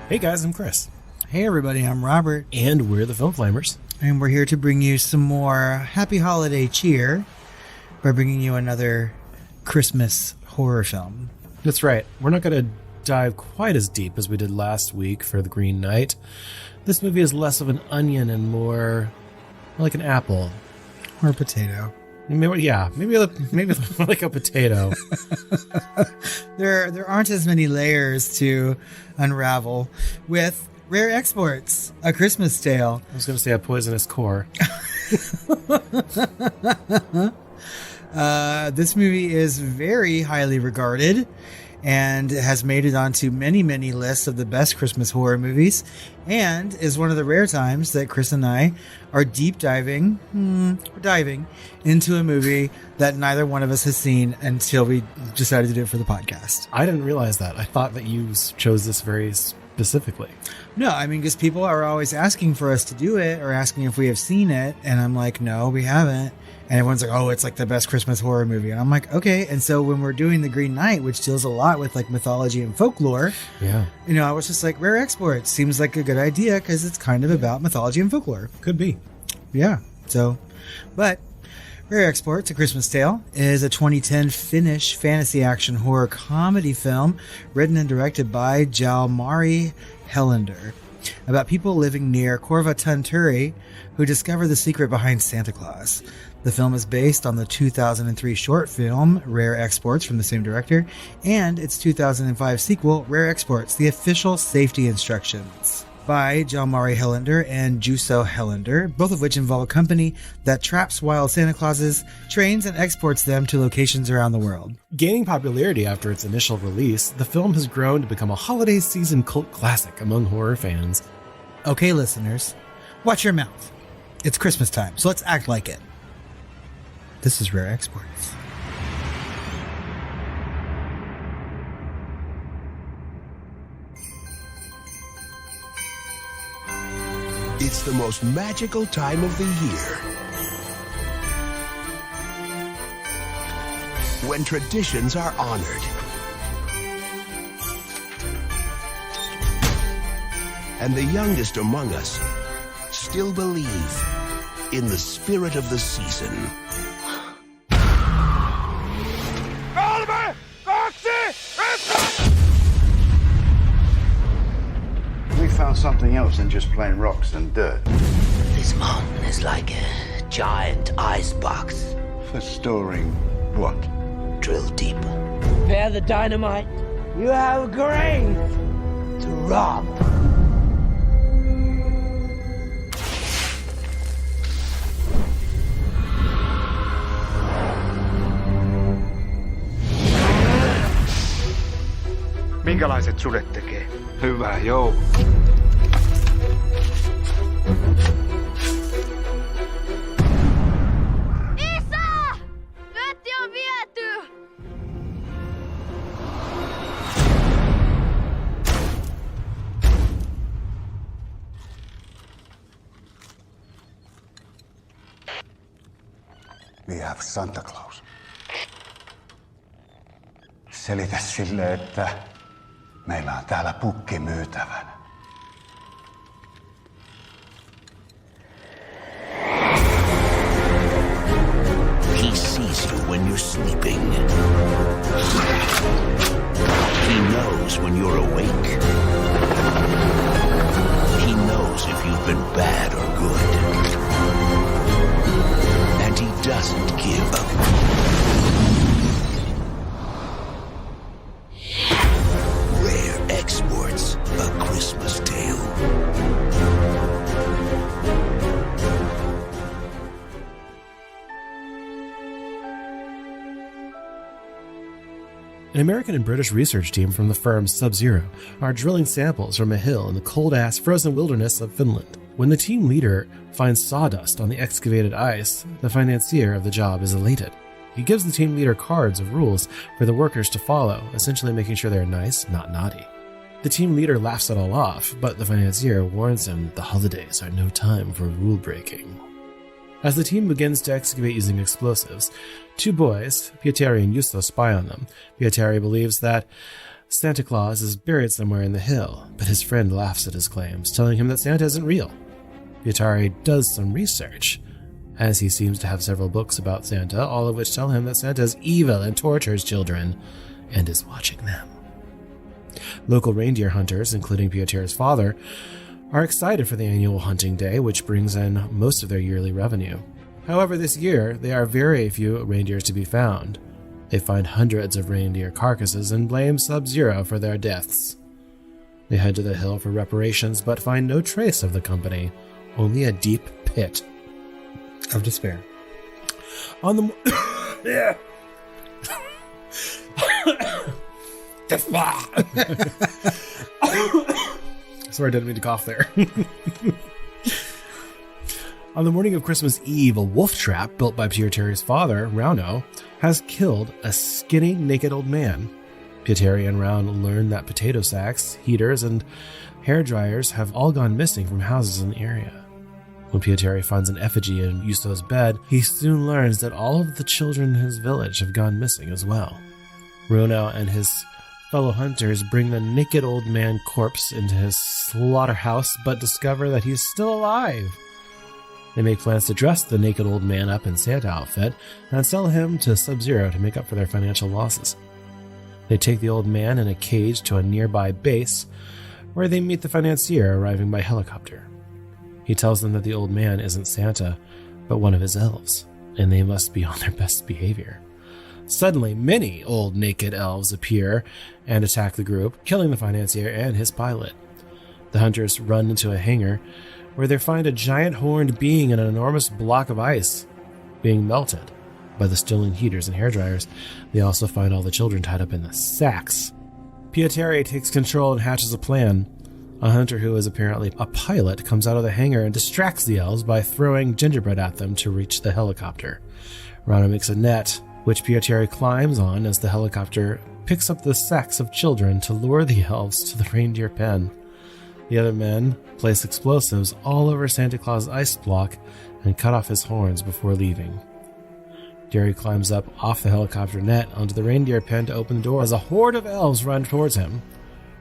Hey guys, I'm Chris. Hey everybody, I'm Robert. And we're the Film Flamers. And we're here to bring you some more happy holiday cheer by bringing you another Christmas horror film. That's right. We're not going to dive quite as deep as we did last week for The Green Knight. This movie is less of an onion and more like an apple. Or a potato. Maybe like a potato. There aren't as many layers to unravel with Rare Exports, A Christmas Tale. I was going to say A Poisonous Core. This movie is very highly regarded and has made it onto many, many lists of the best Christmas horror movies, and is one of the rare times that Chris and I are diving into a movie that neither one of us has seen until we decided to do it for the podcast. I didn't realize that. I thought that you chose this very specifically. No, I mean, because people are always asking for us to do it or asking if we have seen it, and I'm like, no, we haven't. And everyone's like, oh, it's like the best Christmas horror movie. And I'm like, okay. And so when we're doing The Green Knight, which deals a lot with like mythology and folklore, I was just like, Rare Exports seems like a good idea because it's kind of about mythology and folklore. Could be. Yeah. So, but Rare Exports, A Christmas Tale, is a 2010 Finnish fantasy action horror comedy film written and directed by Jalmari Helander about people living near Korvatunturi who discover the secret behind Santa Claus. The film is based on the 2003 short film Rare Exports from the same director and its 2005 sequel Rare Exports, The Official Safety Instructions, by Jalmari Helander and Juuso Helander, both of which involve a company that traps wild Santa Clauses, trains and exports them to locations around the world. Gaining popularity after its initial release, the film has grown to become a holiday season cult classic among horror fans. Okay, listeners, watch your mouth. It's Christmas time, so let's act like it. This is Rare Exports. It's the most magical time of the year, when traditions are honored and the youngest among us still believe in the spirit of the season. We found something else than just plain rocks and dirt. This mountain is like a giant ice box. For storing what? Drill deeper. Prepare the dynamite. You have a grave to rob. Minkälaiset sudet tekee? Hyvää joulua. Isä! Vetti on viety! We have Santa Claus. Selitä sille, että meillä on täällä pukki myytävänä. He sees you when you're sleeping. He knows when you're awake. He knows if you've been bad or good. And he doesn't give up. Exports, A Christmas Tale. An American and British research team from the firm Sub-Zero are drilling samples from a hill in the cold-ass frozen wilderness of Finland. When the team leader finds sawdust on the excavated ice, the financier of the job is elated. He gives the team leader cards of rules for the workers to follow, essentially making sure they're nice, not naughty. The team leader laughs it all off, but the financier warns him the holidays are no time for rule breaking. As the team begins to excavate using explosives, two boys, Pietari and Juuso, spy on them. Pietari believes that Santa Claus is buried somewhere in the hill, but his friend laughs at his claims, telling him that Santa isn't real. Pietari does some research, as he seems to have several books about Santa, all of which tell him that Santa is evil and tortures children, and is watching them. Local reindeer hunters, including Pietari's father, are excited for the annual hunting day, which brings in most of their yearly revenue. However, this year, there are very few reindeers to be found. They find hundreds of reindeer carcasses and blame Sub-Zero for their deaths. They head to the hill for reparations, but find no trace of the company, only a deep pit Of despair. on the yeah. Sorry, I didn't mean to cough there. On the morning of Christmas Eve, a wolf trap built by Pietari's father, Rauno, has killed a skinny, naked old man. Pietari and Rauno learn that potato sacks, heaters, and hair dryers have all gone missing from houses in the area. When Pietari finds an effigy in Juuso's bed, he soon learns that all of the children in his village have gone missing as well. Rauno and his fellow hunters bring the naked old man corpse into his slaughterhouse, but discover that he's still alive. They make plans to dress the naked old man up in Santa outfit and sell him to Sub-Zero to make up for their financial losses. They take the old man in a cage to a nearby base, where they meet the financier arriving by helicopter. He tells them that the old man isn't Santa, but one of his elves, and they must be on their best behavior. Suddenly, many old naked elves appear and attack the group, killing the financier and his pilot. The hunters run into a hangar, where they find a giant horned being in an enormous block of ice being melted by the stilling heaters and hairdryers. They also find all the children tied up in the sacks. Pietari takes control and hatches a plan. A hunter who is apparently a pilot comes out of the hangar and distracts the elves by throwing gingerbread at them to reach the helicopter. Rauno makes a net, which Pietari climbs on as the helicopter picks up the sacks of children to lure the elves to the reindeer pen. The other men place explosives all over Santa Claus' ice block and cut off his horns before leaving. Jerry climbs up off the helicopter net onto the reindeer pen to open the door as a horde of elves run towards him.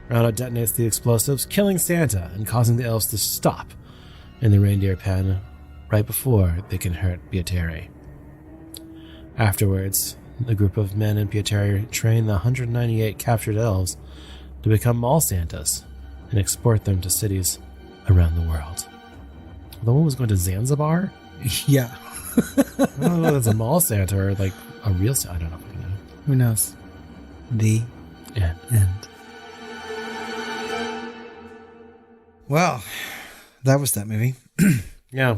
Rauno detonates the explosives, killing Santa and causing the elves to stop in the reindeer pen right before they can hurt Pietari. Afterwards, the group of men and Pietari train the 198 captured elves to become mall Santas and export them to cities around the world. The one was going to Zanzibar? Yeah. I don't know if that's a mall Santa or like a real Santa. I don't know. Who knows? The end. Well, that was that movie. Yeah.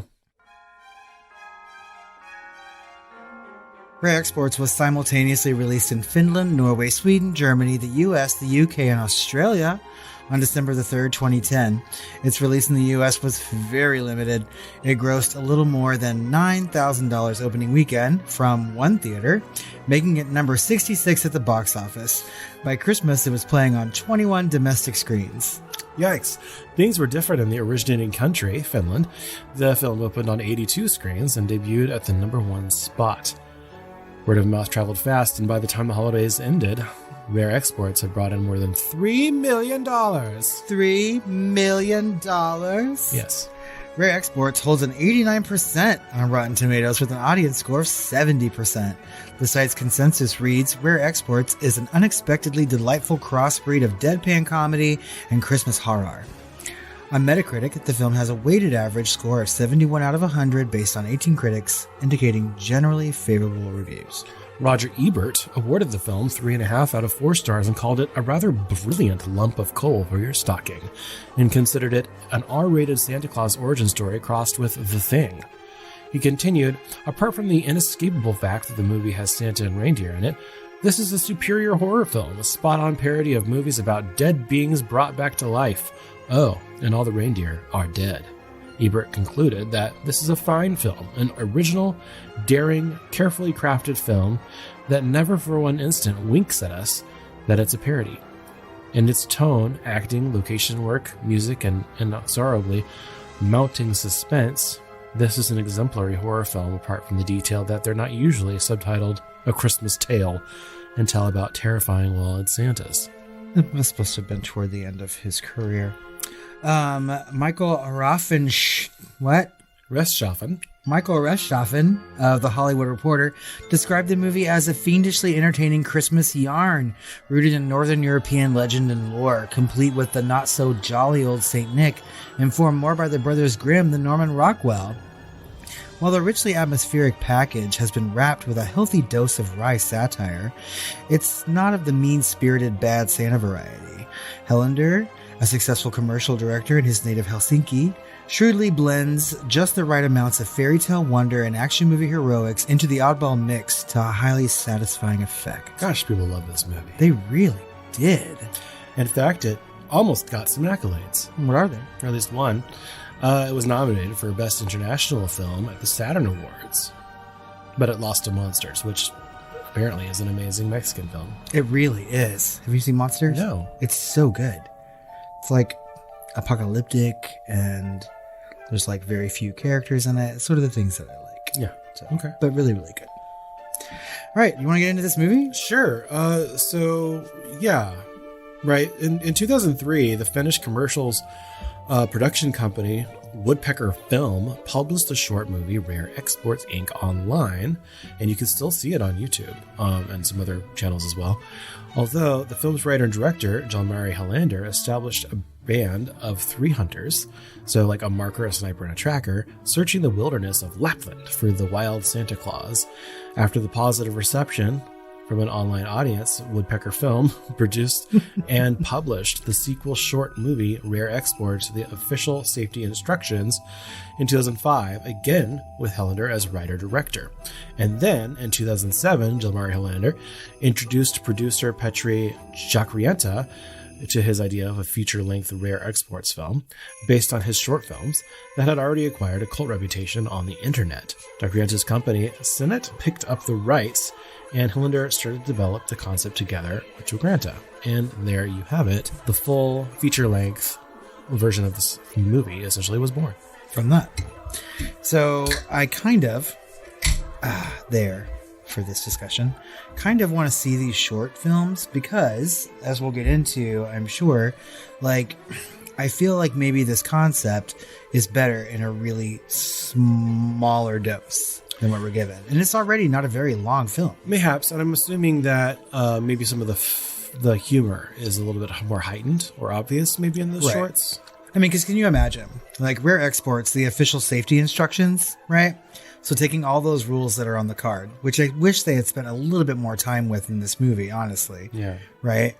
Rare Exports was simultaneously released in Finland, Norway, Sweden, Germany, the US, the UK, and Australia on December the 3rd, 2010. Its release in the US was very limited. It grossed a little more than $9,000 opening weekend from one theater, making it number 66 at the box office. By Christmas, it was playing on 21 domestic screens. Yikes. Things were different in the originating country, Finland. The film opened on 82 screens and debuted at the number 1 spot. Word of mouth traveled fast, and by the time the holidays ended, Rare Exports had brought in more than $3 million. $3 million? Yes. Rare Exports holds an 89% on Rotten Tomatoes with an audience score of 70%. The site's consensus reads, Rare Exports is an unexpectedly delightful crossbreed of deadpan comedy and Christmas horror. On Metacritic, the film has a weighted average score of 71 out of 100 based on 18 critics, indicating generally favorable reviews. Roger Ebert awarded the film 3.5 out of 4 stars and called it a rather brilliant lump of coal for your stocking, and considered it an R-rated Santa Claus origin story crossed with The Thing. He continued, apart from the inescapable fact that the movie has Santa and reindeer in it, this is a superior horror film, a spot-on parody of movies about dead beings brought back to life. Oh, and all the reindeer are dead. Ebert concluded that this is a fine film, an original, daring, carefully crafted film that never for one instant winks at us that it's a parody. In its tone, acting, location work, music, and inexorably mounting suspense, this is an exemplary horror film apart from the detail that they're not usually subtitled A Christmas Tale and tell about terrifying wall-eyed Santas. It was supposed to have been toward the end of his career. Michael Rechtschaffen. Michael Rechtschaffen of The Hollywood Reporter described the movie as a fiendishly entertaining Christmas yarn rooted in Northern European legend and lore, complete with the not-so-jolly old St. Nick, informed more by the Brothers Grimm than Norman Rockwell. While the richly atmospheric package has been wrapped with a healthy dose of wry satire, it's not of the mean-spirited bad Santa variety. Helander, a successful commercial director in his native Helsinki, shrewdly blends just the right amounts of fairy tale wonder and action movie heroics into the oddball mix to a highly satisfying effect. Gosh, people love this movie. They really did. In fact, it almost got some accolades. What are they? Or at least one. It was nominated for Best International Film at the Saturn Awards, but it lost to Monsters, which apparently is an amazing Mexican film. It really is. Have you seen Monsters? No. It's so good. It's like apocalyptic and there's like very few characters in it. It's sort of the things that I like. Yeah. So, Okay. But really, really good. All right. You want to get into this movie? Sure. Right. In 2003, the Finnish commercials production company Woodpecker Film published the short movie Rare Exports Inc. online, and you can still see it on YouTube and some other channels as well. Although the film's writer and director, Jalmari Helander, established a band of 3 hunters, so like a marker, a sniper, and a tracker, searching the wilderness of Lapland for the wild Santa Claus. After the positive reception from an online audience, Woodpecker Film produced and published the sequel short movie Rare Exports, The Official Safety Instructions, in 2005, again with Helander as writer-director. And then, in 2007, Jalmari Helander introduced producer Petri Jakrienta to his idea of a feature-length Rare Exports film based on his short films that had already acquired a cult reputation on the internet. Jakrienta's company, Sinet, picked up the rights, and Helander started to develop the concept together with Jakrienta. And there you have it. The full feature-length version of this movie essentially was born from that. So I kind of, there for this discussion, kind of want to see these short films because, as we'll get into, I'm sure, like, I feel like maybe this concept is better in a really smaller dose than what we're given. And it's already not a very long film. Mayhaps, and I'm assuming that maybe some of the humor is a little bit more heightened or obvious maybe in the shorts. I mean, because can you imagine, like, Rare Exports, the official safety instructions, right? So taking all those rules that are on the card, which I wish they had spent a little bit more time with in this movie, honestly. Yeah. Right?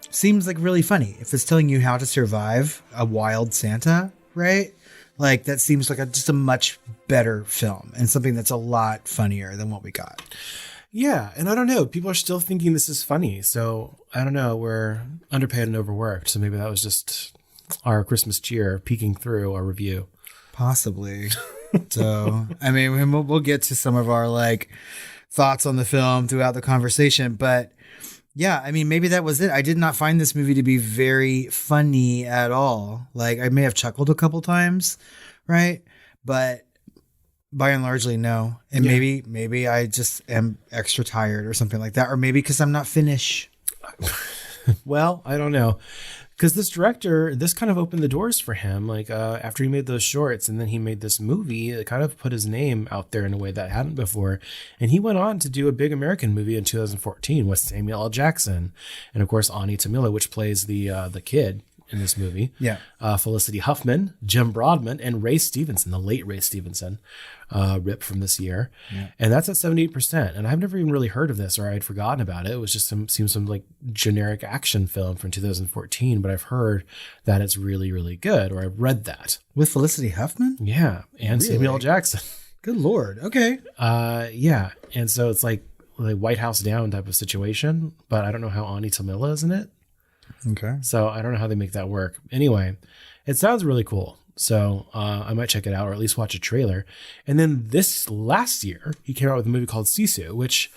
Seems like really funny. If it's telling you how to survive a wild Santa, right? Like, that seems like just a much better film and something that's a lot funnier than what we got. Yeah, and I don't know. People are still thinking this is funny. So, I don't know. We're underpaid and overworked. So maybe that was just our Christmas cheer peeking through our review. Possibly. So, I mean, we'll get to some of our, like, thoughts on the film throughout the conversation. But, yeah, I mean, maybe that was it. I did not find this movie to be very funny at all. Like, I may have chuckled a couple times, right? But by and largely, no. And maybe I just am extra tired or something like that. Or maybe because I'm not Finnish. Well, I don't know. Because this director, this kind of opened the doors for him. Like, after he made those shorts and then he made this movie, it kind of put his name out there in a way that hadn't before. And he went on to do a big American movie in 2014 with Samuel L. Jackson. And, of course, Ani Tamila, which plays the kid in this movie. Yeah. Felicity Huffman, Jim Broadman, and Ray Stevenson, the late Ray Stevenson, rip from this year. Yeah. And that's at 78%. And I've never even really heard of this, or I'd forgotten about it. It was just some like generic action film from 2014, but I've heard that it's really, really good, or I've read that. With Felicity Huffman? Yeah. And really? Samuel L. Jackson. Good Lord. Okay. Yeah. And so it's like White House Down type of situation, but I don't know how Ani Tamila is in it. Okay. So I don't know how they make that work. Anyway, it sounds really cool. So I might check it out, or at least watch a trailer. And then this last year, he came out with a movie called Sisu, which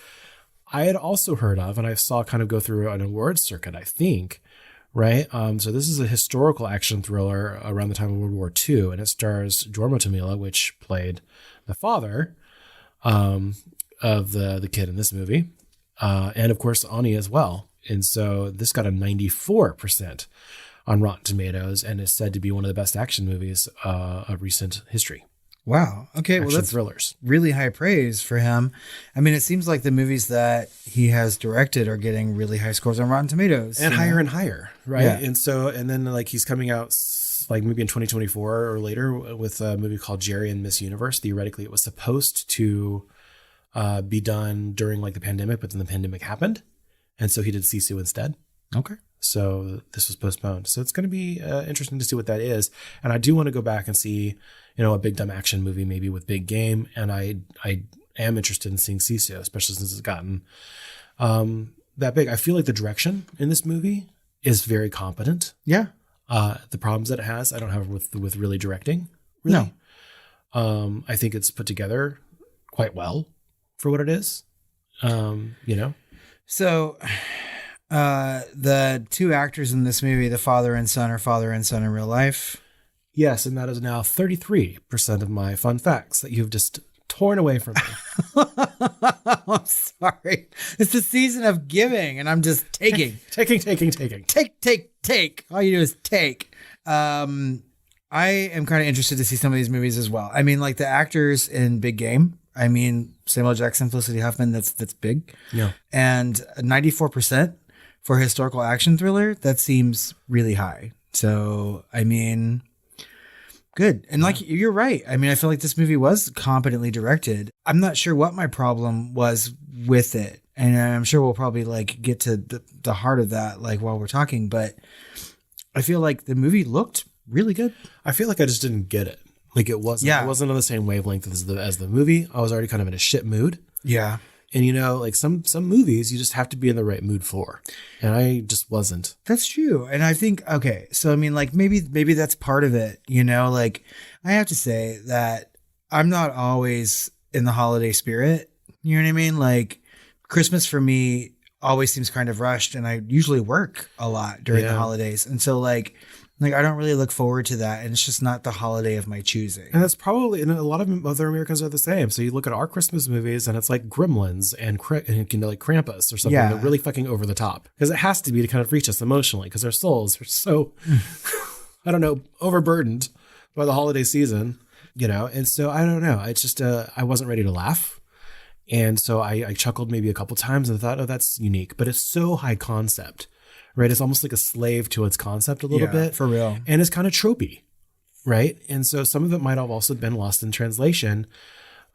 I had also heard of, and I saw kind of go through an awards circuit, I think. Right. So this is a historical action thriller around the time of World War II, and it stars Jorma Tamila, which played the father of the kid in this movie. And of course, Ani as well And so this got a 94% on Rotten Tomatoes and is said to be one of the best action movies of recent history. Wow. Okay. Action Well, that's thrillers. really high praise for him. I mean, it seems like the movies that he has directed are getting really high scores on Rotten Tomatoes. And higher and higher, right? Yeah. And so, and then like he's coming out like maybe in 2024 or later with a movie called Jerry and Miss Universe. Theoretically, it was supposed to be done during like the pandemic, but then the pandemic happened. And so he did Sisu instead. Okay. So this was postponed. So it's going to be interesting to see what that is. And I do want to go back and see, a big dumb action movie, maybe with big game. And I am interested in seeing Sisu, especially since it's gotten that big. I feel like the direction in this movie is very competent. Yeah. The problems that it has, I don't have with really directing. Really. No. I think it's put together quite well for what it is. So the two actors in this movie, the father and son, are father and son in real life. Yes, and that is now 33% of my fun facts that you've just torn away from me. I'm sorry. It's the season of giving, and I'm just taking. Taking. Take. All you do is take. I am kind of interested to see some of these movies as well. I mean, like the actors in Big Game. I mean, Samuel Jackson, Felicity Huffman, that's big. Yeah. And 94% for a historical action thriller, that seems really high. So, I mean, good. And like, you're right. I mean, I feel like this movie was competently directed. I'm not sure what my problem was with it. And I'm sure we'll probably like get to the heart of that, like while we're talking, but I feel like the movie looked really good. I feel like I just didn't get it. Like it wasn't on the same wavelength as the movie. I was already kind of in a shit mood. Yeah. And like some movies you just have to be in the right mood for. And I just wasn't. That's true. And I think, okay, so I mean, like maybe that's part of it, like I have to say that I'm not always in the holiday spirit. You know what I mean? Like Christmas for me always seems kind of rushed, and I usually work a lot during the holidays. And so like I don't really look forward to that, and it's just not the holiday of my choosing. And that's probably, and a lot of other Americans are the same. So you look at our Christmas movies, and it's like Gremlins and like Krampus or something. Yeah. They're really fucking over the top because it has to be to kind of reach us emotionally because our souls are so, I don't know, overburdened by the holiday season, And so I don't know. It's just I wasn't ready to laugh, and so I chuckled maybe a couple times and thought, oh, that's unique, but it's so high concept. Right. It's almost like a slave to its concept a little bit. For real. And it's kind of tropey. Right. And so some of it might have also been lost in translation,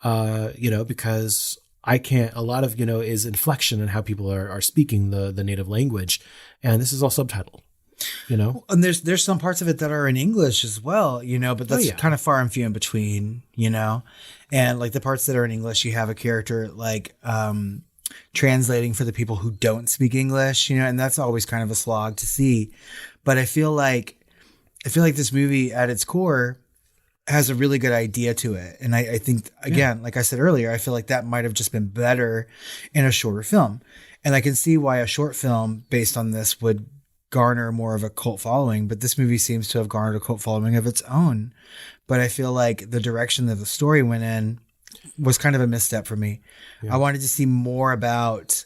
because a lot of, is inflection in how people are speaking the native language. And this is all subtitled, And there's some parts of it that are in English as well, but that's kind of far and few in between, and like the parts that are in English, you have a character like, translating for the people who don't speak English, and that's always kind of a slog to see. But I feel like this movie at its core has a really good idea to it. And I think, again, like I said earlier, I feel like that might have just been better in a shorter film. And I can see why a short film based on this would garner more of a cult following, but this movie seems to have garnered a cult following of its own. But I feel like the direction that the story went in was kind of a misstep for me. Yeah. I wanted to see more about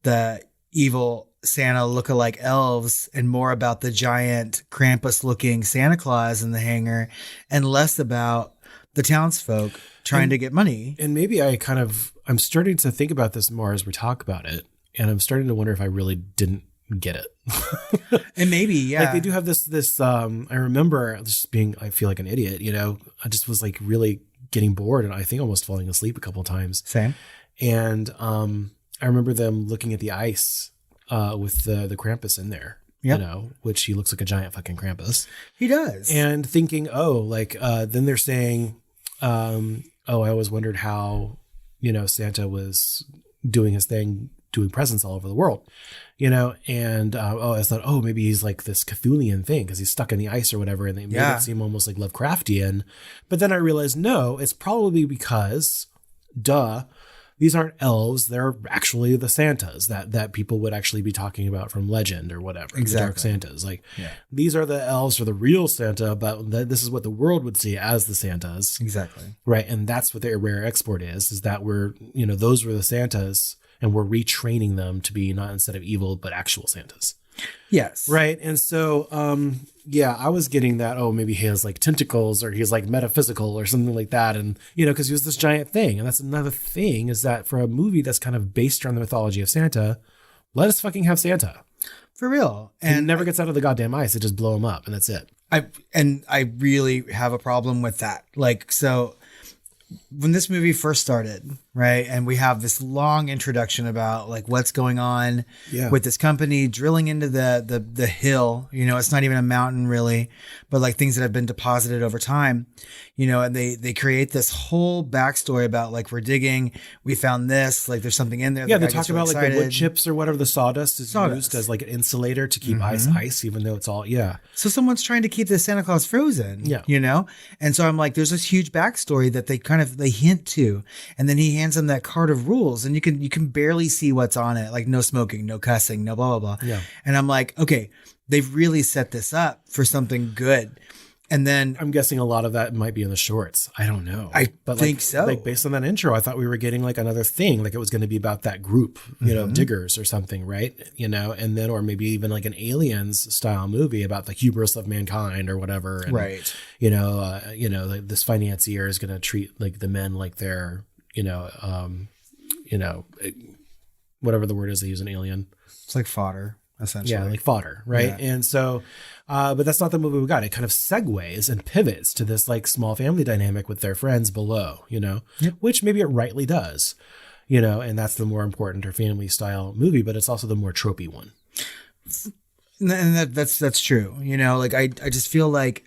the evil Santa lookalike elves and more about the giant Krampus looking Santa Claus in the hangar and less about the townsfolk trying to get money. And maybe I'm starting to think about this more as we talk about it. And I'm starting to wonder if I really didn't get it. And maybe, yeah. Like they do have this, I remember just I feel like an idiot, I just was like really getting bored and I think almost falling asleep a couple of times. Same. And I remember them looking at the ice with the Krampus in there, which he looks like a giant fucking Krampus. He does. And thinking, then they're saying, I always wondered how, Santa was doing his thing, doing presents all over the world, and I thought, maybe he's like this Cthulhian thing because he's stuck in the ice or whatever, and they made it seem almost like Lovecraftian. But then I realized, no, it's probably because, these aren't elves; they're actually the Santas that people would actually be talking about from legend or whatever. Exactly. The dark Santas, these are the elves or the real Santa, but this is what the world would see as the Santas. Exactly. Right, and that's what the rare export is that we're those were the Santas. and we're retraining them to be not instead of evil, but actual Santas. Yes. Right. And so, I was getting that, maybe he has like tentacles or he's like metaphysical or something like that. And, because he was this giant thing. And that's another thing, is that for a movie that's kind of based around the mythology of Santa, let us fucking have Santa. For real. And it never gets out of the goddamn ice. It just blow him up and that's it. I really have a problem with that. Like, so when this movie first started, right, and we have this long introduction about like what's going on with this company drilling into the hill, it's not even a mountain really, but like things that have been deposited over time, and they create this whole backstory about like, we're digging, we found this, like there's something in there. Yeah, they talk about like the wood chips or whatever, the sawdust is used as like an insulator to keep ice, even though it's all, So someone's trying to keep the Santa Claus frozen, And so I'm like, there's this huge backstory that they hint to, and then he hands them that card of rules, and you can barely see what's on it, like no smoking, no cussing, no blah blah blah. And I'm like, okay, they've really set this up for something good. And then I'm guessing a lot of that might be in the shorts. I don't know. I think so. Like based on that intro, I thought we were getting like another thing, like it was going to be about that group, diggers or something, right? And then, or maybe even like an Aliens style movie about the hubris of mankind or whatever. And, right. Like this financier is going to treat like the men like they're, whatever the word is they use in Alien. It's like fodder, essentially. Yeah, like fodder, right? Yeah. And so, but that's not the movie we got. It kind of segues and pivots to this like small family dynamic with their friends below, which maybe it rightly does, and that's the more important or family style movie, but it's also the more tropey one. And that's true. Like I just feel like,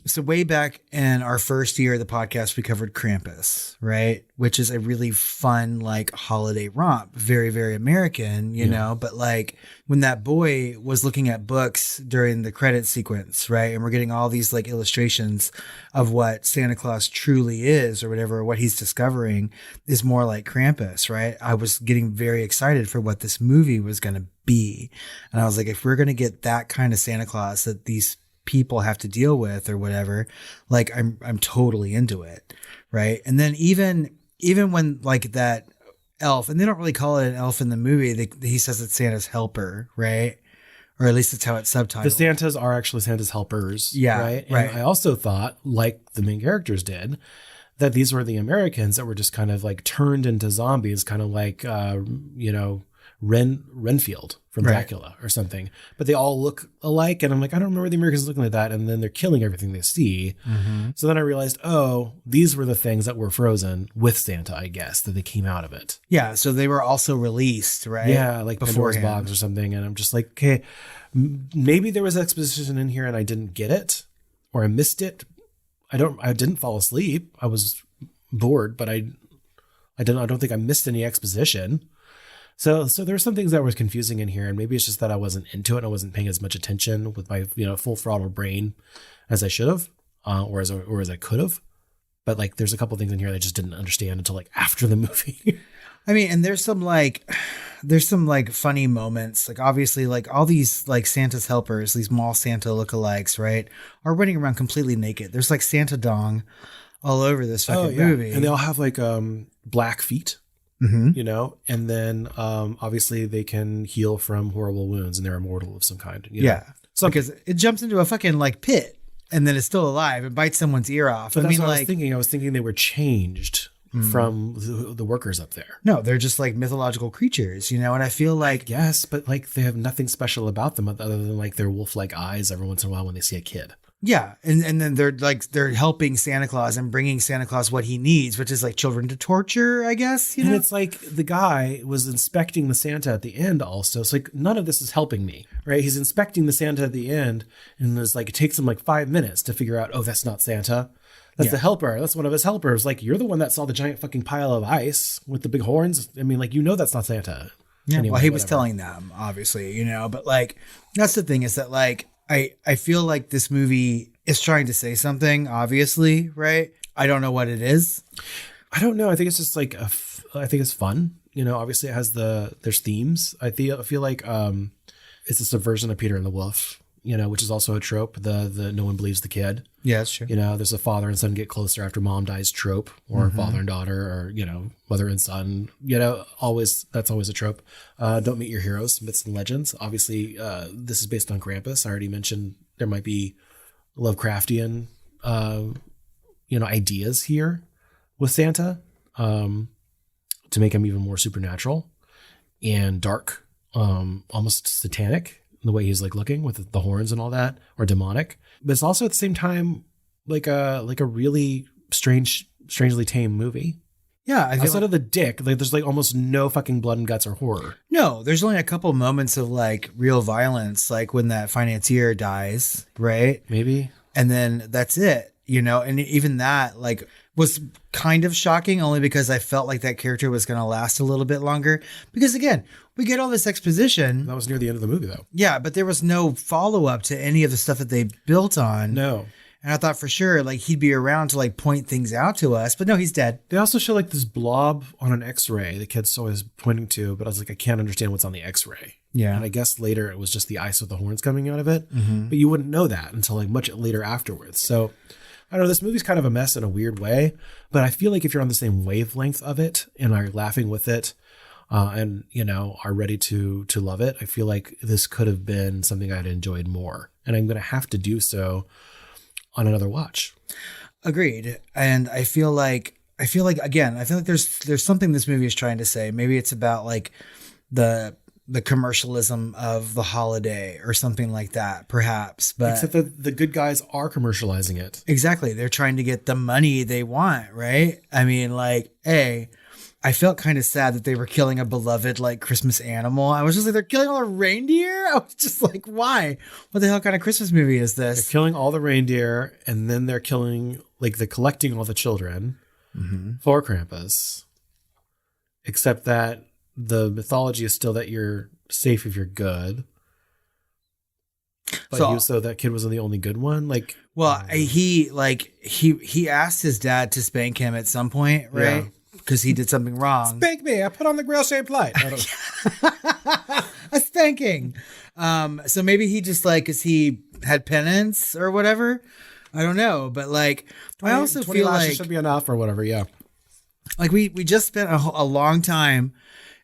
so way back in our first year of the podcast, we covered Krampus, right? Which is a really fun, like holiday romp, very, very American, you know, but like when that boy was looking at books during the credit sequence, right? And we're getting all these like illustrations of what Santa Claus truly is or whatever, what he's discovering is more like Krampus, right? I was getting very excited for what this movie was going to be. And I was like, if we're going to get that kind of Santa Claus that these people have to deal with or whatever, like I'm totally into it, right? And then even when like that elf, and they don't really call it an elf in the movie, he says it's Santa's helper, right? Or at least that's how it's subtitled. The Santas are actually Santa's helpers, right? Right. And I also thought, like the main characters did, that these were the Americans that were just kind of like turned into zombies, kind of like Renfield from Dracula or something, but they all look alike. And I'm like, I don't remember the Americans looking like that. And then they're killing everything they see. So then I realized, these were the things that were frozen with Santa, I guess, that they came out of it. Yeah. So they were also released, right? Yeah. Like Pandora's box or something. And I'm just like, okay, maybe there was exposition in here and I didn't get it or I missed it. I didn't fall asleep. I was bored, but I don't think I missed any exposition. So there's some things that were confusing in here, and maybe it's just that I wasn't into it and I wasn't paying as much attention with my full throttle brain as I should have, or as I could have. But like, there's a couple things in here that I just didn't understand until like after the movie. I mean, and there's some funny moments. Like obviously, like all these like Santa's helpers, these mall Santa lookalikes, right, are running around completely naked. There's like Santa dong all over this fucking movie, and they all have like black feet. And then obviously they can heal from horrible wounds and they're immortal of some kind. So because it jumps into a fucking like pit and then it's still alive and bites someone's ear off. But that's what I was thinking. I was thinking they were changed from the workers up there. No, they're just like mythological creatures, and I feel like yes, but like they have nothing special about them other than like their wolf-like eyes every once in a while when they see a kid. Yeah. And then they're helping Santa Claus and bringing Santa Claus what he needs, which is like children to torture, I guess. And it's like the guy was inspecting the Santa at the end also. It's like, none of this is helping me, right? He's inspecting the Santa at the end and it's like, it takes him like 5 minutes to figure out, that's not Santa. That's the helper. That's one of his helpers. Like, you're the one that saw the giant fucking pile of ice with the big horns. I mean, like, that's not Santa. Yeah. Anyway, well, he was telling them, obviously, but like, that's the thing is that like, I feel like this movie is trying to say something, obviously, right? I don't know what it is. I don't know. I think it's just like, I think it's fun. Obviously it has there's themes. I feel like it's a subversion of Peter and the Wolf, which is also a trope. The no one believes the kid. Yeah, that's true. There's a father and son get closer after mom dies trope, or father and daughter, or, mother and son, that's always a trope. Don't meet your heroes, myths and legends. Obviously, this is based on Krampus. I already mentioned there might be Lovecraftian, ideas here with Santa, to make him even more supernatural and dark, almost satanic in the way he's like looking with the horns and all that, or demonic. But it's also at the same time like a really strangely tame movie. Yeah, outside of the dick, like there's like almost no fucking blood and guts or horror. No, there's only a couple moments of like real violence, like when that financier dies, right? Maybe. And then that's it, and even that like was kind of shocking, only because I felt like that character was going to last a little bit longer. Because again, we get all this exposition. That was near the end of the movie though. Yeah, but there was no follow up to any of the stuff that they built on. No. And I thought for sure like he'd be around to like point things out to us, but no, he's dead. They also show like this blob on an X-ray the kid's always pointing to, but I was like, I can't understand what's on the X-ray. Yeah. And I guess later it was just the ice with the horns coming out of it, but you wouldn't know that until like much later afterwards. So I don't know, this movie's kind of a mess in a weird way, but I feel like if you're on the same wavelength of it and are laughing with it, and are ready to love it, I feel like this could have been something I'd enjoyed more, and I'm going to have to do so on another watch. Agreed. And I feel like there's something this movie is trying to say. Maybe it's about like the commercialism of the holiday or something like that, perhaps. But except that the good guys are commercializing it. Exactly. They're trying to get the money they want, right? I mean, like, I felt kind of sad that they were killing a beloved like Christmas animal. I was just like, they're killing all the reindeer? I was just like, why? What the hell kind of Christmas movie is this? They're killing all the reindeer, and then they're killing, like, they're collecting all the children for Krampus. Except that the mythology is still that you're safe if you're good. But so that kid wasn't the only good one. Like, well, he asked his dad to spank him at some point, right? Yeah. Because he did something wrong. Spank me. I put on the grill-shaped light. A spanking. So maybe he just like, because he had penance or whatever. I don't know. But like, I also feel like should be enough or whatever. Yeah. Like we just spent a long time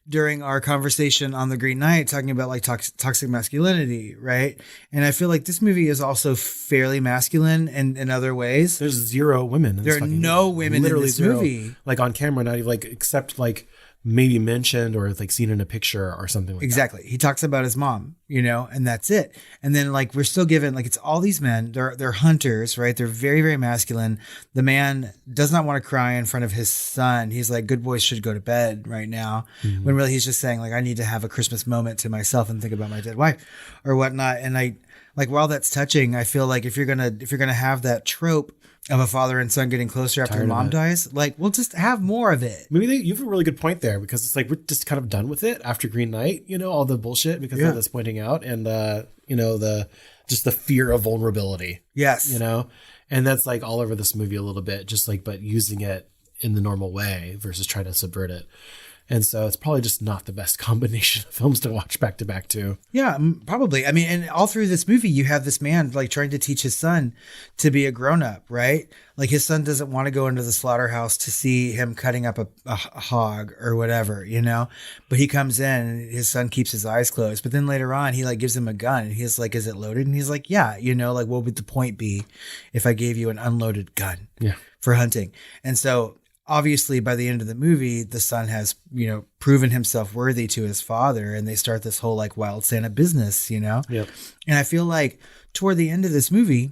during our conversation on The Green Knight talking about like toxic masculinity, right? And I feel like this movie is also fairly masculine in other ways. There's zero women. There are no women in this movie. Like on camera, not even like, except like maybe mentioned or like seen in a picture or something like that. Exactly. He talks about his mom, and that's it. And then like we're still given like it's all these men. They're hunters, right? They're very, very masculine. The man does not want to cry in front of his son. He's like, good boys should go to bed right now. When really he's just saying like, I need to have a Christmas moment to myself and think about my dead wife or whatnot. And I like, while that's touching, I feel like if you're gonna have that trope of a father and son getting closer after mom dies, like we'll just have more of it. Maybe you have a really good point there, because it's like we're just kind of done with it after Green Knight, all the bullshit because of this pointing out and the just the fear of vulnerability. Yes. And that's like all over this movie a little bit, just like, but using it in the normal way versus trying to subvert it. And so it's probably just not the best combination of films to watch back to back too. Yeah, probably. I mean, and all through this movie, you have this man like trying to teach his son to be a grown up, right? Like his son doesn't want to go into the slaughterhouse to see him cutting up a hog or whatever, but he comes in and his son keeps his eyes closed. But then later on, he like gives him a gun and he's like, is it loaded? And he's like, yeah, like what would the point be if I gave you an unloaded gun for hunting? And so obviously, by the end of the movie, the son has, proven himself worthy to his father, and they start this whole like wild Santa business, Yep. And I feel like toward the end of this movie,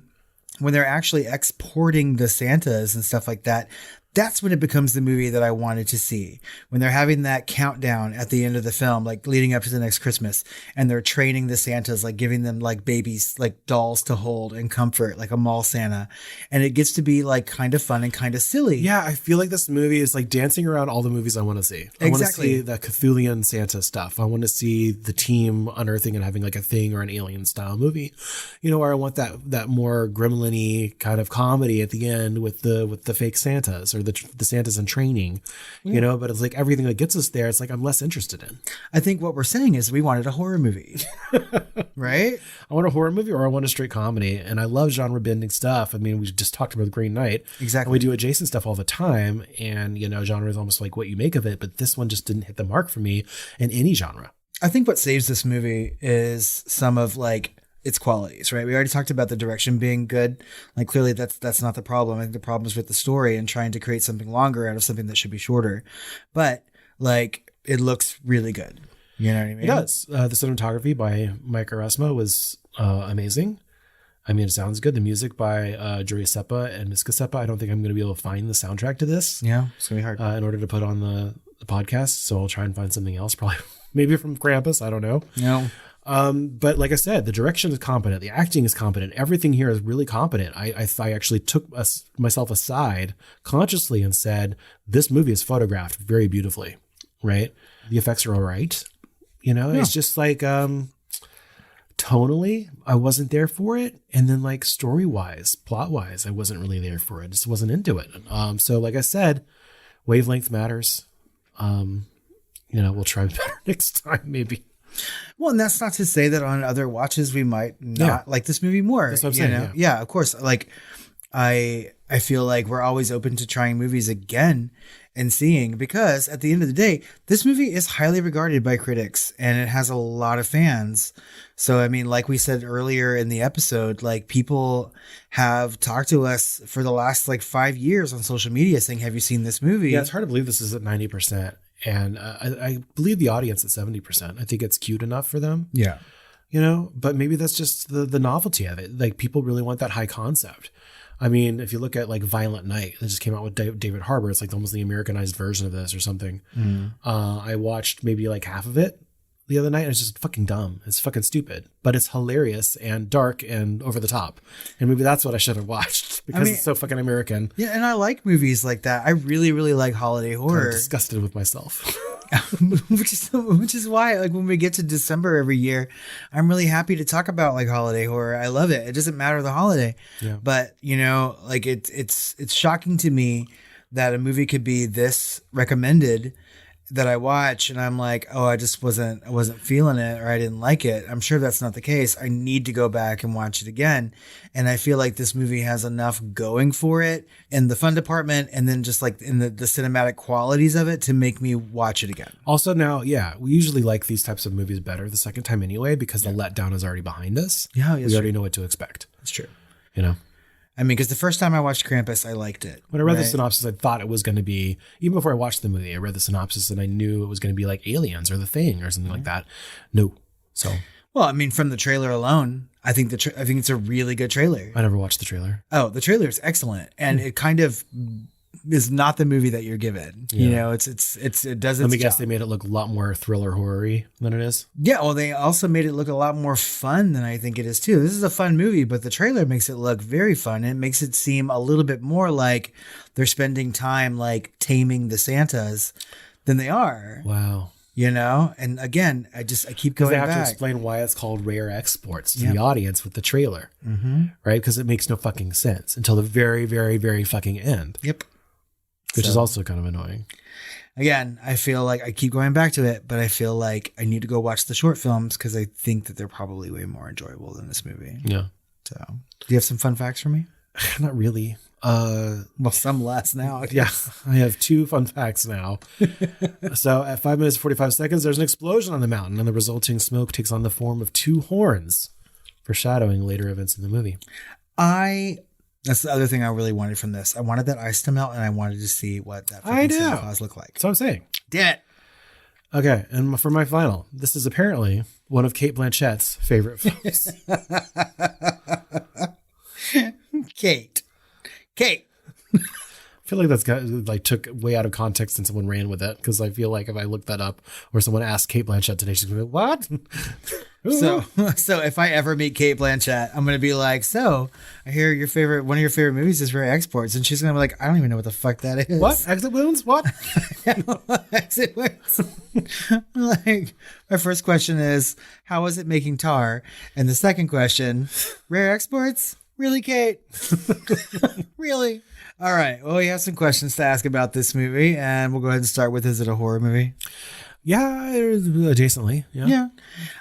when they're actually exporting the Santas and stuff like that, that's when it becomes the movie that I wanted to see. When they're having that countdown at the end of the film, like leading up to the next Christmas, and they're training the Santas, like giving them like babies, like dolls to hold and comfort, like a mall Santa. And it gets to be like kind of fun and kind of silly. Yeah, I feel like this movie is like dancing around all the movies I want to see. I want to see the Cthulian Santa stuff. I want to see the team unearthing and having like a Thing or an Alien style movie, where I want that more gremlin-y kind of comedy at the end with the fake Santas or the Santas in training, but it's like everything that gets us there, it's like I'm less interested in. I think what we're saying is we wanted a horror movie, right? I want a horror movie or I want a straight comedy. And I love genre bending stuff. I mean, we just talked about The Green Knight. Exactly. And we do adjacent stuff all the time. And, genre is almost like what you make of it. But this one just didn't hit the mark for me in any genre. I think what saves this movie is some of like its qualities, right? We already talked about the direction being good. Like clearly that's not the problem. I think the problem is with the story and trying to create something longer out of something that should be shorter. But like it looks really good. You know what I mean? It does. The cinematography by Mike Erasmo was amazing. I mean, it sounds good. The music by Julia Seppa and Miska Seppa. I don't think I'm going to be able to find the soundtrack to this. Yeah, it's going to be hard. In order to put on the podcast. So I'll try and find something else, probably maybe from Krampus. I don't know. No. But like I said, the direction is competent. The acting is competent. Everything here is really competent. I actually took myself aside consciously and said, this movie is photographed very beautifully, right? The effects are all right. It's just like tonally, I wasn't there for it. And then like story-wise, plot-wise, I wasn't really there for it. Just wasn't into it. So like I said, wavelength matters. We'll try better next time, maybe. Well, and that's not to say that on other watches we might not like this movie more. That's what I'm saying. Yeah, of course. Like I feel like we're always open to trying movies again and seeing, because at the end of the day, this movie is highly regarded by critics and it has a lot of fans. So, I mean, like we said earlier in the episode, like people have talked to us for the last like 5 years on social media saying, have you seen this movie? Yeah, it's hard to believe this is at 90%. And I believe the audience at 70%. I think it's cute enough for them. Yeah. But maybe that's just the novelty of it. Like people really want that high concept. I mean, if you look at like Violent Night, that just came out with David Harbour. It's like almost the Americanized version of this or something. I watched maybe like half of it the other night. And it's just fucking dumb. It's fucking stupid, but it's hilarious and dark and over the top. And maybe that's what I should have watched because it's so fucking American. Yeah. And I like movies like that. I really, really like holiday horror. I'm disgusted with myself. which is why like when we get to December every year, I'm really happy to talk about like holiday horror. I love it. It doesn't matter the holiday, but like it's shocking to me that a movie could be this recommended that I watch and I'm like, oh, I wasn't feeling it or I didn't like it. I'm sure that's not the case. I need to go back and watch it again. And I feel like this movie has enough going for it in the fun department and then just like in the cinematic qualities of it to make me watch it again. Also now, we usually like these types of movies better the second time anyway, because the letdown is already behind us. Yeah, we already know what to expect. It's true. I mean, because the first time I watched Krampus, I liked it. When I read the synopsis, I thought it was going to be, even before I watched the movie, I read the synopsis and I knew it was going to be like Aliens or The Thing or something like that. No. So. Well, I mean, from the trailer alone, I think I think it's a really good trailer. I never watched the trailer. Oh, the trailer is excellent. And it kind of is not the movie that you're given. Yeah. It does its Let me guess, job. they made it look a lot more thriller horror-y than it is. Yeah, well, they also made it look a lot more fun than I think it is too. This is a fun movie, but the trailer makes it look very fun. It makes it seem a little bit more like they're spending time like taming the Santas than they are. Wow. And again, I keep going back. They have to explain why it's called Rare Exports to the audience with the trailer, right? Because it makes no fucking sense until the very, very, very fucking end. Yep. Which is also kind of annoying. Again, I feel like I keep going back to it, but I feel like I need to go watch the short films because I think that they're probably way more enjoyable than this movie. Yeah. So, do you have some fun facts for me? Not really. Well, some less now. Yeah, I have 2 fun facts now. So at 5 minutes 45 seconds, there's an explosion on the mountain, and the resulting smoke takes on the form of 2 horns, foreshadowing later events in the movie. That's the other thing I really wanted from this. I wanted that ice to melt, and I wanted to see what that Santa Claus looked like. That's what I'm saying. Damn it. Okay, and for my final, this is apparently one of Cate Blanchett's favorite films. Kate. I feel like that's got like took way out of context and someone ran with it, because I feel like if I look that up or someone asked Cate Blanchett today, she's gonna be like, what? So if I ever meet Cate Blanchett, I'm gonna be like, so I hear one of your favorite movies is Rare Exports, and she's gonna be like, I don't even know what the fuck that is. What? Exit wounds? What? Exit wounds. Like, my first question is, how is it making tar? And the second question, Rare Exports? Really, Kate? Really? All right. Well, we have some questions to ask about this movie, and we'll go ahead and start with, is it a horror movie? Yeah, adjacently. Yeah. Yeah.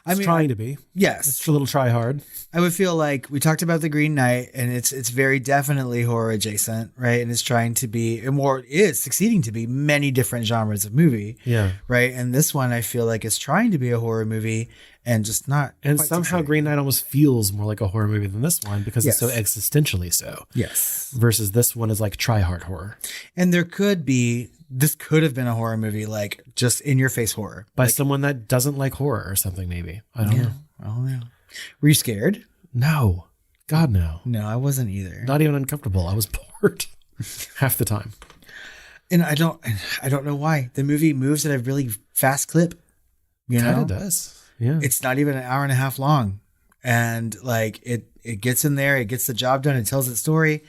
It's trying to be. Yes. It's a little try hard. I would feel like we talked about The Green Knight, and it's very definitely horror adjacent, right? And it's trying to be, is succeeding to be many different genres of movie. Yeah. Right. And this one, I feel like, is trying to be a horror movie and just not. And quite somehow succeeding. Green Knight almost feels more like a horror movie than this one because Yes. it's so existentially so. Yes. Versus this one is like try hard horror. And this could have been a horror movie, like just in your face horror. By someone that doesn't like horror or something, maybe. I don't know. Oh, yeah. Were you scared? No. God, no. No, I wasn't either. Not even uncomfortable. I was bored half the time. And I don't know why. The movie moves at a really fast clip. You know? Kind of does. Yeah. It's not even an hour and a half long. And like it gets in there, it gets the job done, it tells its story.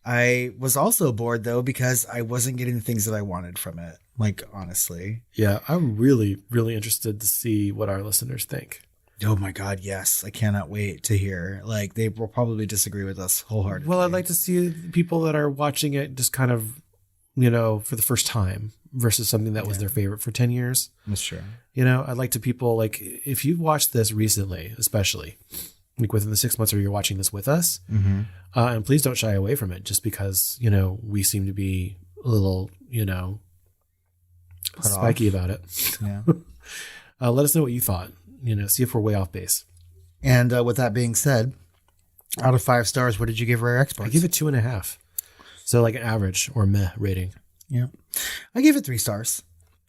I was also bored though because I wasn't getting the things that I wanted from it. Like, honestly. Yeah, I'm really, really interested to see what our listeners think. Oh my God, yes. I cannot wait to hear. Like, they will probably disagree with us wholeheartedly. Well, I'd like to see people that are watching it just kind of, for the first time versus something that was their favorite for 10 years. That's true. I'd like to people, like, if you've watched this recently, especially, like within the 6 months or you're watching this with us, and please don't shy away from it just because, we seem to be a little, spiky about it. Yeah. Let us know what you thought. See if we're way off base. And with that being said, out of 5 stars, what did you give Rare Exports? I give it 2.5. So like an average or meh rating. Yeah. I gave it 3 stars.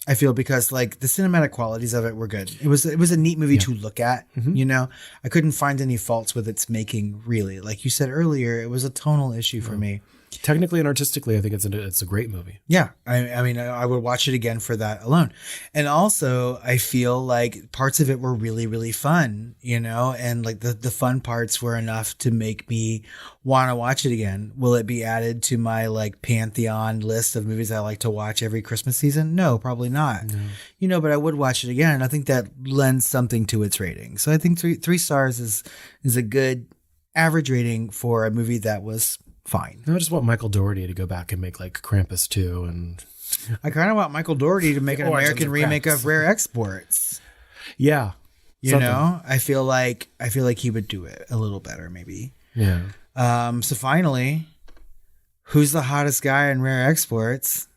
I feel because like the cinematic qualities of it were good. It was a neat movie to look at, I couldn't find any faults with its making really. Like you said earlier, it was a tonal issue for me. Technically and artistically, I think it's a great movie. Yeah. I mean, I would watch it again for that alone. And also I feel like parts of it were really, really fun, and like the fun parts were enough to make me want to watch it again. Will it be added to my like Pantheon list of movies I like to watch every Christmas season? No, probably not. No. But I would watch it again. And I think that lends something to its rating. So I think three stars is a good average rating for a movie that was fine. I just want Michael Dougherty to go back and make like Krampus 2 and I kind of want Michael Dougherty to make an Origins American of remake Krampus. of Rare Exports. Yeah. I feel like he would do it a little better maybe. Yeah. So finally, who's the hottest guy in Rare Exports?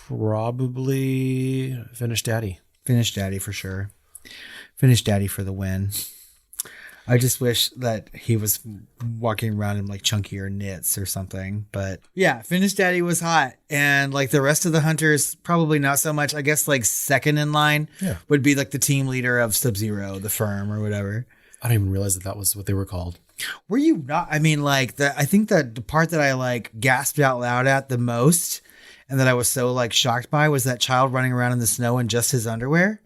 Probably Finnish Daddy. Finnish Daddy for sure. Finnish Daddy for the win. I just wish that he was walking around in like chunkier knits or something. But yeah, Finnish Daddy was hot. And like the rest of the hunters, probably not so much. I guess like second in line would be like the team leader of Sub-Zero, the firm or whatever. I didn't even realize that was what they were called. Were you not? I mean, like I think that the part that I like gasped out loud at the most and that I was so like shocked by was that child running around in the snow in just his underwear.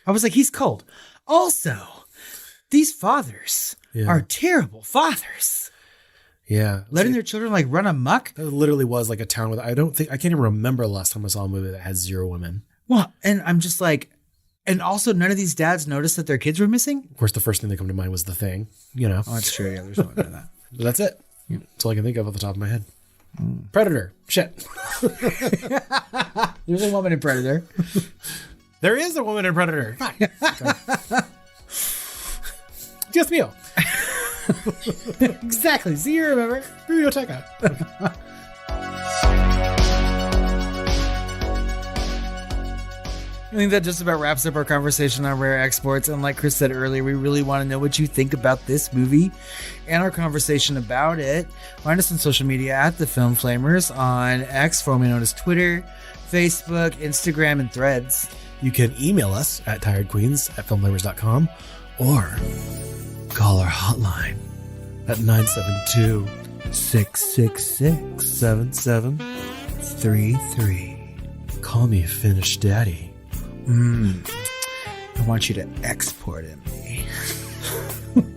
I was like, he's cold. Also, these fathers are terrible fathers. Yeah. Letting their children like run amok. That literally was like a town with, I can't even remember the last time I saw a movie that had 0 women. Well, and I'm just like, and also none of these dads noticed that their kids were missing. Of course, the first thing that come to mind was The Thing, Oh, that's true. Yeah, there's no one in that. But that's it. That's all I can think of off the top of my head. Predator. Shit. There's a woman in Predator. There is a woman in Predator. Fine. Dios mío. Exactly. See, you remember. Biblioteca. I think that just about wraps up our conversation on Rare Exports. And like Chris said earlier, we really want to know what you think about this movie and our conversation about it. Find us on social media at The Film Flamers on X, formerly known as Twitter, Facebook, Instagram, and Threads. You can email us at tiredqueens@filmflamers.com or call our hotline at 972-666-7733. Call me Finnish Daddy. I want you to export it me.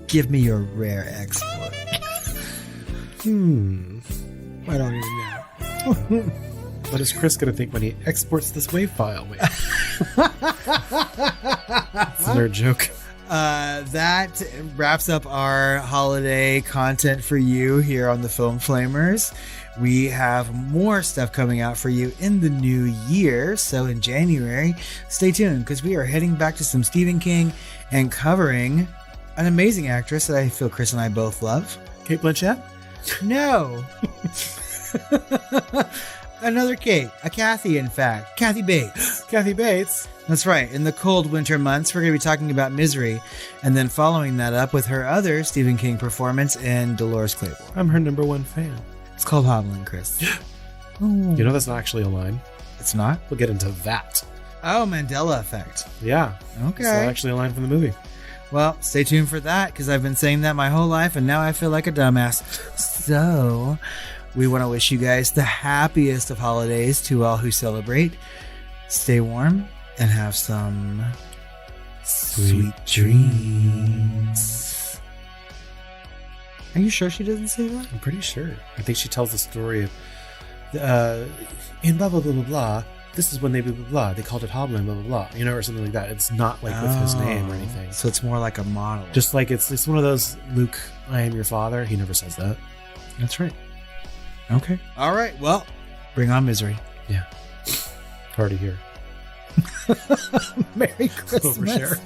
Give me your Rare Export. I don't even know. What is Chris going to think when he exports this WAV file? Wait. It's a nerd joke. that wraps up our holiday content for you here on the Film Flamers. We have more stuff coming out for you in the new year. So in January, stay tuned because we are heading back to some Stephen King and covering an amazing actress that I feel Chris and I both love. Kate Blanchett? No. Another Kate. A Kathy, in fact. Kathy Bates. Kathy Bates. That's right. In the cold winter months, we're going to be talking about Misery, and then following that up with her other Stephen King performance in Delores Claiborne. I'm her number one fan. It's called Hotline, Chris. You know that's not actually a line. It's not? We'll get into that. Oh, Mandela effect. Yeah. Okay. It's not actually a line from the movie. Well, stay tuned for that, because I've been saying that my whole life, and now I feel like a dumbass. So, we want to wish you guys the happiest of holidays to all who celebrate. Stay warm and have some sweet dreams. Are you sure she doesn't say that? I'm pretty sure. I think she tells the story of in blah blah blah blah blah. This is when they blah blah blah. They called it Hotline blah blah blah. You know, or something like that. It's not like with his name or anything. So it's more like a model. Just like it's one of those Luke, I am your father. He never says that. That's right. Okay. All right. Well, bring on Misery. Yeah. Party here. Merry Christmas. Overshare.